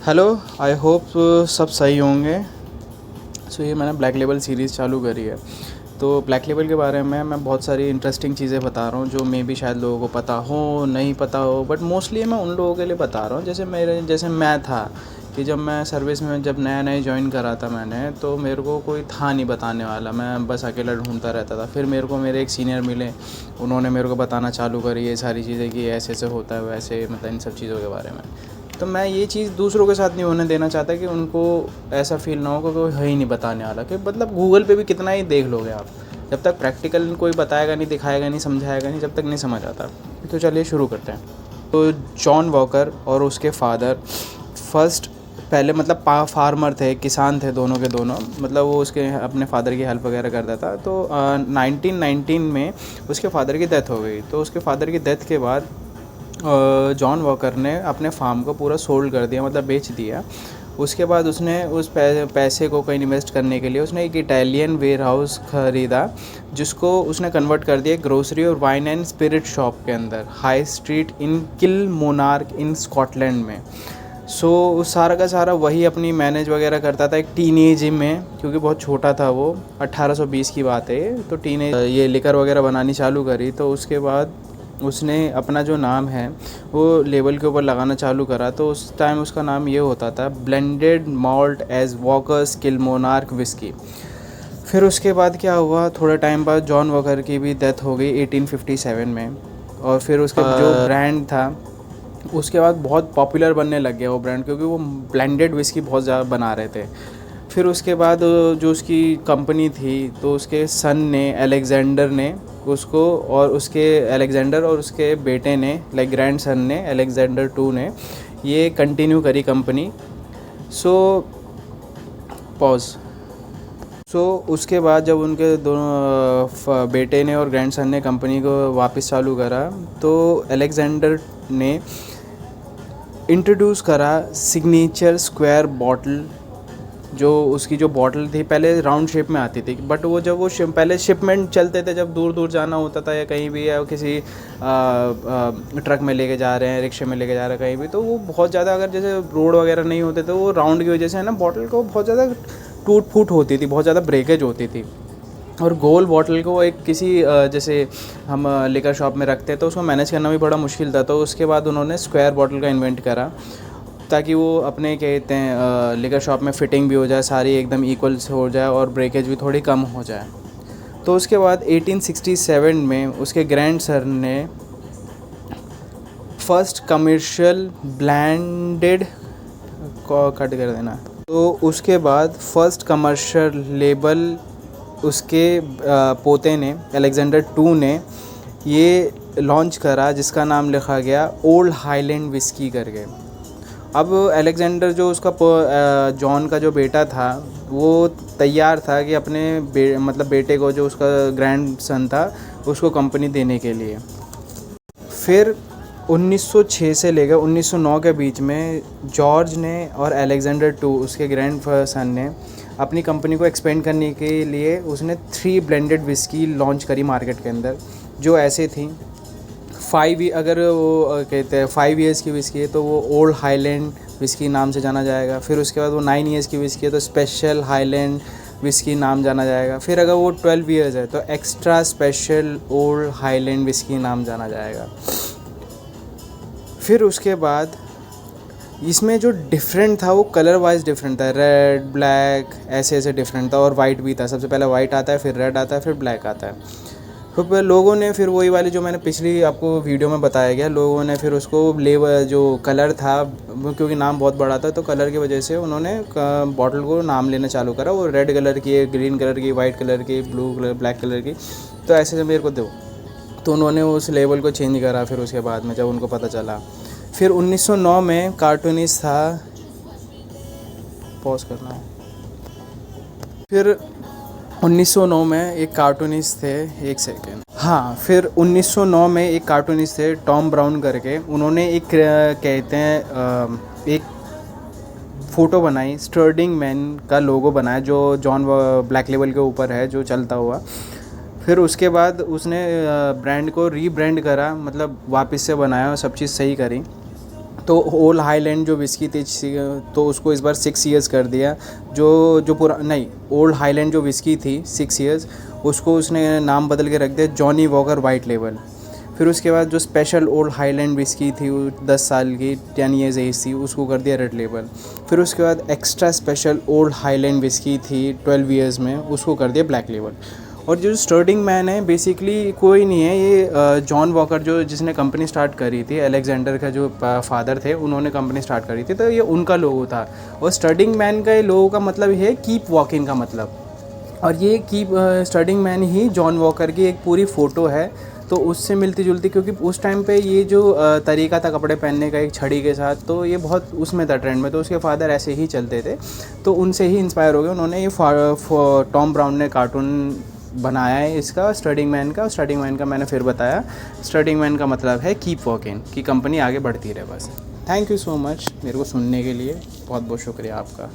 Hello, I hope सब सही होंगे। ये मैंने ब्लैक लेबल सीरीज़ चालू करी है। तो ब्लैक लेबल के बारे में मैं बहुत सारी इंटरेस्टिंग चीज़ें बता रहा हूँ जो मे बी शायद लोगों को पता हो, नहीं पता हो, बट मोस्टली मैं उन लोगों के लिए बता रहा हूँ जैसे मैं था कि जब मैं सर्विस में जब नया जॉइन करा था मैंने, तो मेरे को कोई था नहीं बताने वाला, मैं बस अकेला ढूंढता रहता था। फिर मेरे को मेरे एक सीनियर मिले, उन्होंने मेरे को बताना चालू करी ये सारी चीज़ें कि ऐसे ऐसे होता है, वैसे मतलब इन सब चीज़ों के बारे में। तो मैं ये चीज़ दूसरों के साथ नहीं होने देना चाहता कि उनको ऐसा फ़ील ना हो कि कोई है ही नहीं बताने वाला। कि मतलब गूगल पे भी कितना ही देख लोगे आप, जब तक प्रैक्टिकल कोई बताएगा नहीं, दिखाएगा नहीं, समझाएगा नहीं, जब तक नहीं समझ आता। तो चलिए शुरू करते हैं। तो जॉन वॉकर और उसके फादर फर्स्ट पहले मतलब फार्मर थे, किसान थे दोनों के दोनों। मतलब वो उसके अपने फादर की हेल्प वगैरह करता था। तो 1919 में उसके फादर की डेथ हो गई। तो उसके फादर की डेथ के बाद जॉन वॉकर ने अपने फार्म को पूरा सोल्ड कर दिया, मतलब बेच दिया। उसके बाद उसने उस पैसे को कहीं इन्वेस्ट करने के लिए उसने एक इटालियन वेयर हाउस ख़रीदा, जिसको उसने कन्वर्ट कर दिया ग्रोसरी और वाइन एंड स्पिरिट शॉप के अंदर, high street in Kilmarnock in Scotland में। सारा का सारा वही अपनी मैनेज वगैरह करता था एक टीनेज में, क्योंकि बहुत छोटा था वो, 1820 की बात है। तो टीनेज ये लिकर वगैरह बनानी चालू करी। तो उसके बाद उसने अपना जो नाम है वो लेबल के ऊपर लगाना चालू करा। तो उस टाइम उसका नाम ये होता था blended malt age Walker's Kilmarnock whisky. फिर उसके बाद क्या हुआ, थोड़े टाइम बाद जॉन वॉकर की भी डेथ हो गई 1857 में। और फिर उसका जो ब्रांड था उसके बाद बहुत पॉपुलर बनने लग गया वो ब्रांड, क्योंकि वो ब्लेंडेड विस्की बहुत ज़्यादा बना रहे थे। फिर उसके बाद जो उसकी कंपनी थी, तो उसके सन ने, अलेक्जेंडर ने उसको, और उसके बेटे ने, लाइक ग्रैंड सन ने, अलेक्जेंडर टू ने ये कंटिन्यू करी कंपनी। सो पॉज उसके बाद जब उनके दोनों बेटे ने और ग्रैंड सन ने कंपनी को वापस चालू करा, तो अलेक्जेंडर ने इंट्रोड्यूस करा सिग्नेचर स्क्वायर बॉटल। जो उसकी जो बॉटल थी पहले राउंड शेप में आती थी, बट वो जब वो पहले शिपमेंट चलते थे, जब दूर दूर जाना होता था या कहीं भी, या किसी ट्रक में लेके जा रहे हैं, रिक्शे में लेके जा रहे हैं कहीं भी, तो वो बहुत ज़्यादा, अगर जैसे रोड वगैरह नहीं होते तो वो राउंड की वजह से है ना, बॉटल को बहुत ज़्यादा टूट फूट होती थी, बहुत ज़्यादा ब्रेकेज होती थी। और गोल बॉटल को एक किसी जैसे हम लिकर शॉप में रखते हैं तो उसको मैनेज करना भी बड़ा मुश्किल था। तो उसके बाद उन्होंने स्क्वायर बॉटल का इन्वेंट करा, ताकि वो अपने कहते हैं लिकर शॉप में फ़िटिंग भी हो जाए, सारी एकदम इक्वल हो जाए और ब्रेकेज भी थोड़ी कम हो जाए। तो उसके बाद 1867 में उसके ग्रैंड सर ने फर्स्ट कमर्शियल ब्लेंडेड को कट कर देना। तो उसके बाद फर्स्ट कमर्शियल लेबल उसके पोते ने, अलेक्जेंडर टू ने ये लॉन्च करा, जिसका नाम लिखा गया ओल्ड हाईलैंड विस्की करके। अब अलेक्जेंडर जो उसका जॉन का जो बेटा था, वो तैयार था कि अपने मतलब बेटे को, जो उसका ग्रैंड सन था, उसको कंपनी देने के लिए। फिर 1906 से लेकर 1909 के बीच में जॉर्ज ने और अलेक्जेंडर टू, उसके ग्रैंड सन ने, अपनी कंपनी को एक्सपेंड करने के लिए उसने 3 ब्लेंडेड विस्की लॉन्च करी मार्केट के अंदर, जो ऐसे थी 5, अगर वो कहते हैं 5 ईयर्स की विस्की है तो वो ओल्ड हाईलैंड विस्की नाम से जाना जाएगा। फिर उसके बाद वो 9 ईयर्स की विस्की है तो स्पेशल हाईलैंड विस्की नाम जाना जाएगा। फिर अगर वो 12 ईयर्स है तो extra special old highland whisky नाम जाना जाएगा। फिर उसके बाद इसमें जो डिफरेंट था वो कलर वाइज डिफरेंट था, रेड ब्लैक ऐसे ऐसे डिफरेंट था, और वाइट भी था। सबसे पहले वाइट आता है, फिर रेड आता है, फिर ब्लैक आता है। फिर लोगों ने फिर वही वाली जो मैंने पिछली आपको वीडियो में बताया गया, लोगों ने फिर उसको लेवल जो कलर था, क्योंकि नाम बहुत बड़ा था तो कलर की वजह से उन्होंने बॉटल को नाम लेना चालू करा। वो रेड कलर की, ग्रीन कलर की, वाइट कलर की, ब्लू कलर, ब्लैक कलर की, तो ऐसे से मेरे को दो, तो उन्होंने उस लेवल को चेंज करा। फिर उसके बाद में जब उनको पता चला, फिर 1909 में कार्टूनिस्ट था, पॉज करना है। फिर 1909 में एक कार्टूनिस्ट थे, एक सेकेंड, हाँ, फिर 1909 में एक कार्टूनिस्ट थे टॉम ब्राउन करके। उन्होंने एक कहते हैं एक फ़ोटो बनाई, स्टर्डिंग मैन का लोगो बनाया, जो जॉन ब्लैक लेबल के ऊपर है, जो चलता हुआ। फिर उसके बाद उसने ब्रांड को रीब्रांड करा, मतलब वापस से बनाया और सब चीज़ सही करी। तो ओल्ड हाईलैंड जो विस्की थी तो उसको इस बार 6 ईयर्स कर दिया। जो जो पूरा नहीं, ओल्ड हाईलैंड जो विस्की थी 6 ईयर्स, उसको उसने नाम बदल के रख दिया जॉनी वॉकर वाइट लेबल। फिर उसके बाद जो स्पेशल ओल्ड हाईलैंड विस्की थी वो 10 साल की 10 ईयर्स एज थी, उसको कर दिया रेड लेबल। फिर उसके बाद extra special old highland whisky थी 12 ईयर्स में, उसको कर दिया ब्लैक लेबल। और जो स्टार्टिंग मैन है बेसिकली कोई नहीं है, ये जॉन वॉकर जो जिसने कंपनी स्टार्ट करी थी, अलेक्जेंडर का जो फादर थे उन्होंने कंपनी स्टार्ट करी थी, तो ये उनका लोगो था। और स्टार्टिंग मैन का ये लोगो का मतलब ये है कीप वॉकिंग का मतलब। और ये कीप स्टार्टिंग मैन ही जॉन वॉकर की एक पूरी फ़ोटो है, तो उससे मिलती जुलती, क्योंकि उस टाइम पे ये जो तरीका था कपड़े पहनने का एक छड़ी के साथ, तो ये बहुत उसमें था ट्रेंड में, तो उसके फादर ऐसे ही चलते थे, तो उनसे ही इंस्पायर हो गए उन्होंने। ये टॉम ब्राउन ने कार्टून बनाया है इसका स्टार्टिंग मैन का। स्टार्टिंग मैन का मैंने फिर बताया, स्टार्टिंग मैन का मतलब है कीप वॉकिंग, कि कंपनी आगे बढ़ती रहे बस। थैंक यू सो मच मेरे को सुनने के लिए, बहुत बहुत शुक्रिया आपका।